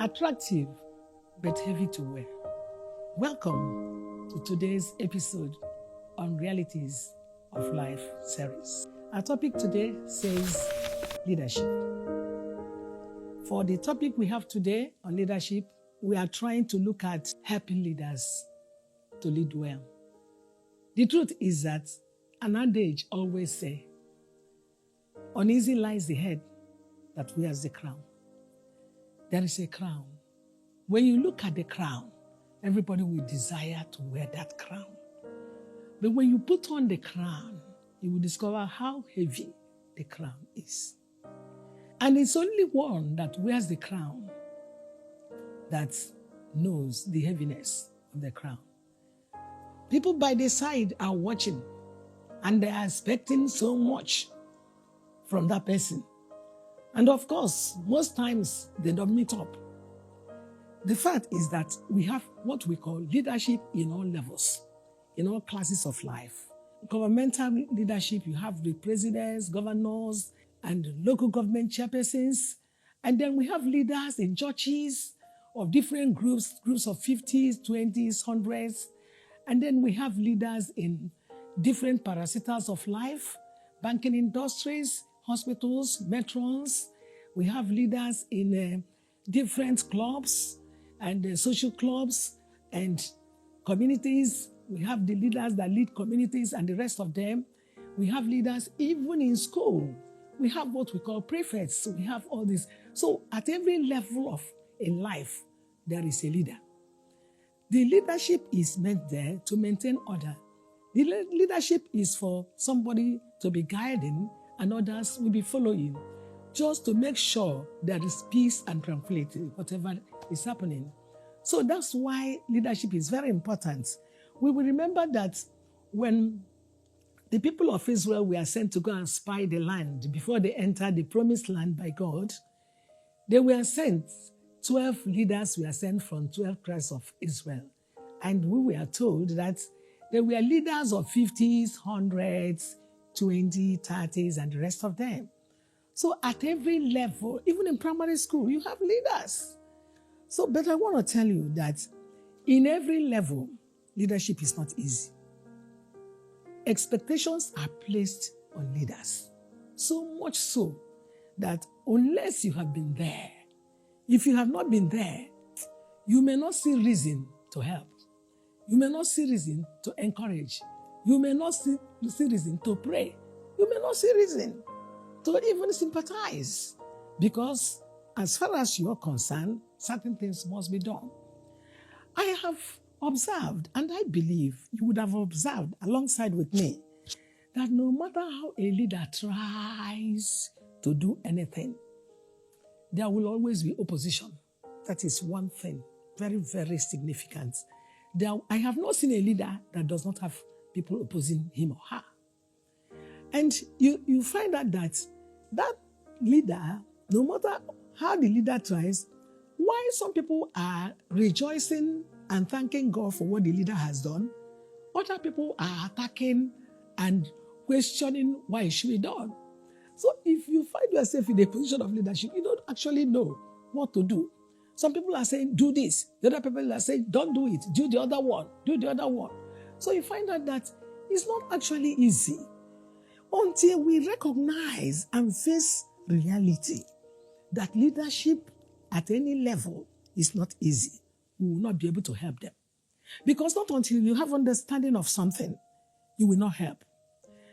Attractive but heavy to wear. Welcome to today's episode on Realities of Life series. Our topic today says leadership. For the topic we have today on leadership, we are trying to look at helping leaders to lead well. The truth is that an adage always says, uneasy lies the head that wears the crown. There is a crown. When you look at the crown, everybody will desire to wear that crown. But when you put on the crown, you will discover how heavy the crown is. And it's only one that wears the crown that knows the heaviness of the crown. People by the side are watching and they are expecting so much from that person. And of course, most times they don't meet up. The fact is that we have what we call leadership in all levels, in all classes of life. Governmental leadership, you have the presidents, governors, and local government chairpersons. And then we have leaders in churches of different groups of 50s, 20s, 100s. And then we have leaders in different parastatals of life, banking industries, hospitals, metrons. We have leaders in different clubs and social clubs and communities. We have the leaders that lead communities and the rest of them. We have leaders even in school. We have what we call prefects. We have all this. So at every level of a life, there is a leader. The leadership is meant there to maintain order. The leadership is for somebody to be guiding and others will be following, just to make sure there is peace and tranquility, whatever is happening. So that's why leadership is very important. We will remember that when the people of Israel were sent to go and spy the land before they entered the promised land by God, they were sent, 12 leaders were sent from 12 tribes of Israel. And we were told that they were leaders of 50s, 100s, 20, 30s, and the rest of them. So at every level, even in primary school, you have leaders. So, but I want to tell you that in every level, leadership is not easy. Expectations are placed on leaders. So much so that unless you have been there, if you have not been there, you may not see reason to help. You may not see reason to encourage. You may not see reason to pray. You may not see reason to even sympathize. Because as far as you are concerned, certain things must be done. I have observed, and I believe you would have observed alongside with me, that no matter how a leader tries to do anything, there will always be opposition. That is one thing, very, very significant. I have not seen a leader that does not have people opposing him or her. And you find out that leader, no matter how the leader tries, why some people are rejoicing and thanking God for what the leader has done, other people are attacking and questioning why it should be done. So if you find yourself in a position of leadership, you don't actually know what to do. Some people are saying, do this. The other people are saying, don't do it. Do the other one. Do the other one. So you find out that it's not actually easy until we recognize and face reality that leadership at any level is not easy. We will not be able to help them. Because not until you have understanding of something, you will not help.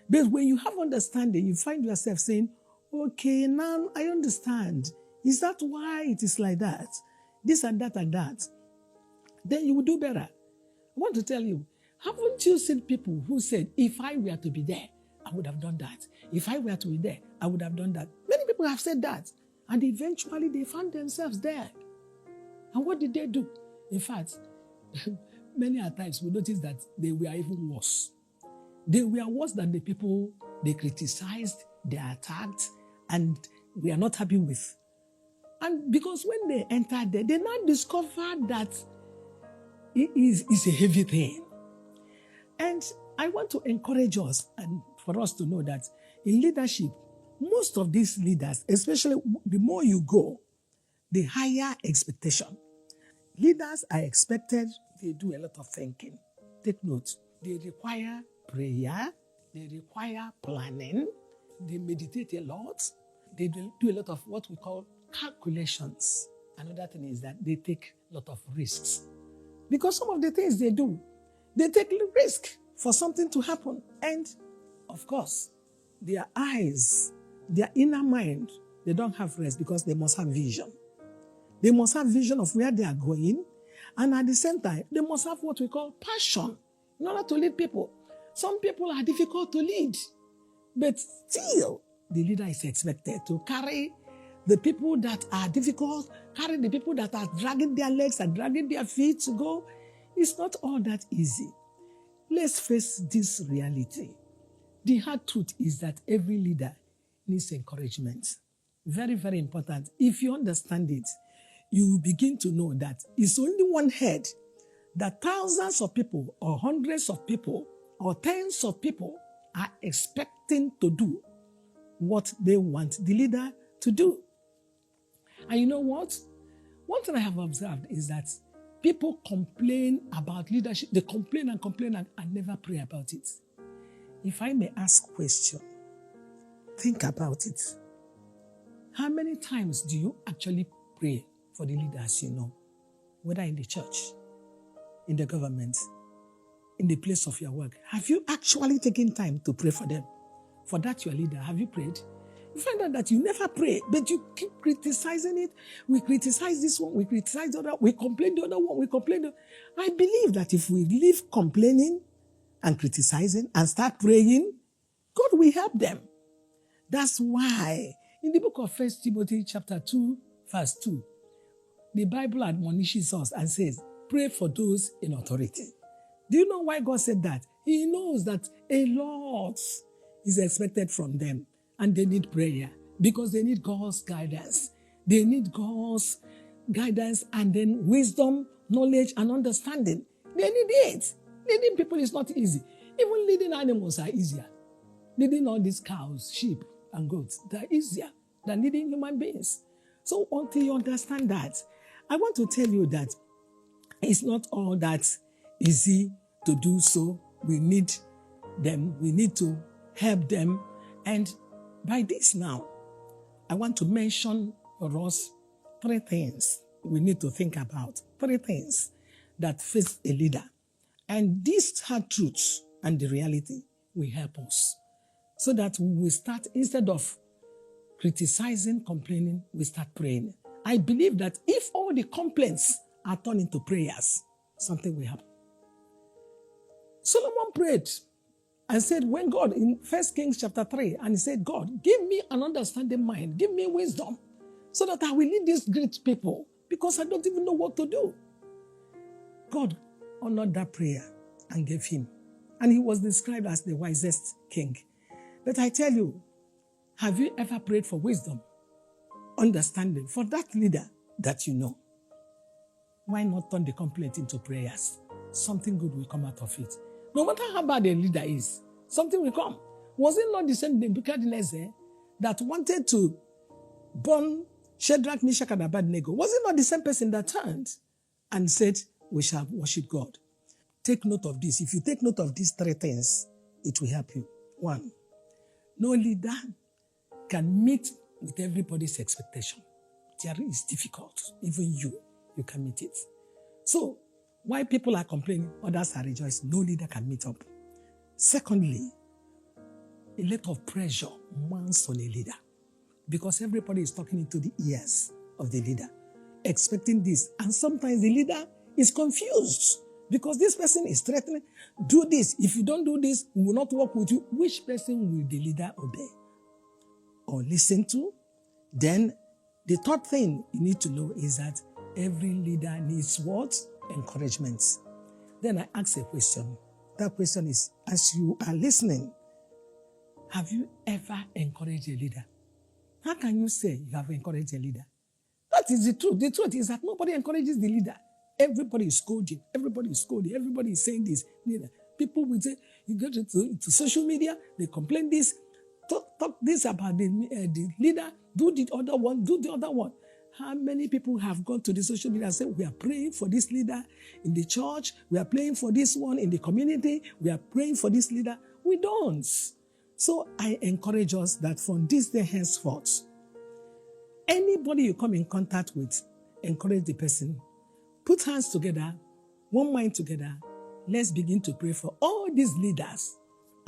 But when you have understanding, you find yourself saying, okay, now I understand. Is that why it is like that? This and that and that. Then you will do better. I want to tell you, haven't you seen people who said, if I were to be there, I would have done that. If I were to be there, I would have done that. Many people have said that. And eventually they found themselves there. And what did they do? In fact, many a times we noticed that they were even worse. They were worse than the people they criticized, they attacked, and we are not happy with. And because when they entered there, they now discovered that it is a heavy thing. And I want to encourage us and for us to know that in leadership, most of these leaders, especially the more you go, the higher expectation. Leaders are expected, they do a lot of thinking. Take note, they require prayer, they require planning, they meditate a lot, they do a lot of what we call calculations. Another thing is that they take a lot of risks. Because some of the things they do, they take risk for something to happen. And, of course, their eyes, their inner mind, they don't have rest because they must have vision. They must have vision of where they are going. And at the same time, they must have what we call passion in order to lead people. Some people are difficult to lead, but still, the leader is expected to carry the people that are difficult, carry the people that are dragging their legs and dragging their feet to go. It's not all that easy. Let's face this reality. The hard truth is that every leader needs encouragement. Very, very important. If you understand it, you will begin to know that it's only one head that thousands of people or hundreds of people or tens of people are expecting to do what they want the leader to do. And you know what? One thing I have observed is that people complain about leadership. They complain and never pray about it. If I may ask a question, think about it. How many times do you actually pray for the leaders you know? Whether in the church, in the government, in the place of your work. Have you actually taken time to pray for them? For that your leader, have you prayed? You find out that you never pray, but you keep criticizing it. We criticize this one, we criticize the other, we complain the other one, we complain. I believe that if we leave complaining and criticizing and start praying, God will help them. That's why in the book of 1 Timothy chapter 2, verse 2, the Bible admonishes us and says, pray for those in authority. Do you know why God said that? He knows that a lot is expected from them and they need prayer because they need God's guidance. They need God's guidance and then wisdom, knowledge, and understanding. They need it. Leading people is not easy. Even leading animals are easier. Leading all these cows, sheep, and goats, they're easier than leading human beings. So until you understand that, I want to tell you that it's not all that easy to do so. We need them. We need to help them. And by this now, I want to mention for us 3 things we need to think about. 3 things that face a leader. And these hard truths and the reality will help us so that we will start, instead of criticizing, complaining, we start praying. I believe that if all the complaints are turned into prayers, something will happen. Solomon prayed and said, when God, in 1 Kings chapter 3, and he said, God, give me an understanding mind, give me wisdom, so that I will lead these great people, because I don't even know what to do. God honored that prayer and gave him. And he was described as the wisest king. But I tell you, have you ever prayed for wisdom, understanding, for that leader that you know? Why not turn the complaint into prayers? Something good will come out of it. No matter how bad a leader is, something will come. Was it not the same Nebuchadnezzar that wanted to burn Shadrach, Meshach, and Abednego? Was it not the same person that turned and said, we shall worship God? Take note of this. If you take note of these 3 things, it will help you. 1, no leader can meet with everybody's expectation. There is difficult. Even you can meet it. So, while people are complaining, others are rejoicing. No leader can meet up. Secondly, a lot of pressure mounts on a leader because everybody is talking into the ears of the leader, expecting this. And sometimes the leader is confused because this person is threatening, do this. If you don't do this, we will not work with you. Which person will the leader obey or listen to? Then the third thing you need to know is that every leader needs what? Encouragement. Then I ask a question. That question is, as you are listening, have you ever encouraged a leader? How can you say you have encouraged a leader? That is the truth. The truth is that nobody encourages the leader. Everybody is scolding. Everybody is scolding. Everybody is saying this. People will say, you go to social media, they complain this, talk this about the leader, do the other one, do the other one. How many people have gone to the social media and said, we are praying for this leader in the church, we are praying for this one in the community, we are praying for this leader? We don't. So I encourage us that from this day henceforth, anybody you come in contact with, encourage the person. Put hands together, one mind together. Let's begin to pray for all these leaders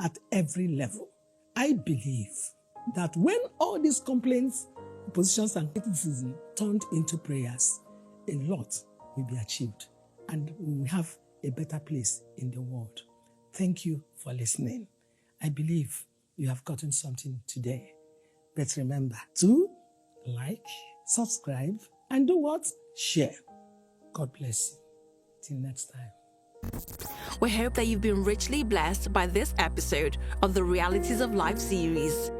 at every level. I believe that when all these complaints, positions, and criticism turned into prayers, a lot will be achieved and we will have a better place in the world. Thank you for listening. I believe you have gotten something today. But remember to like, subscribe, and do what? Share. God bless you. Till next time. We hope that you've been richly blessed by this episode of the Realities of Life series.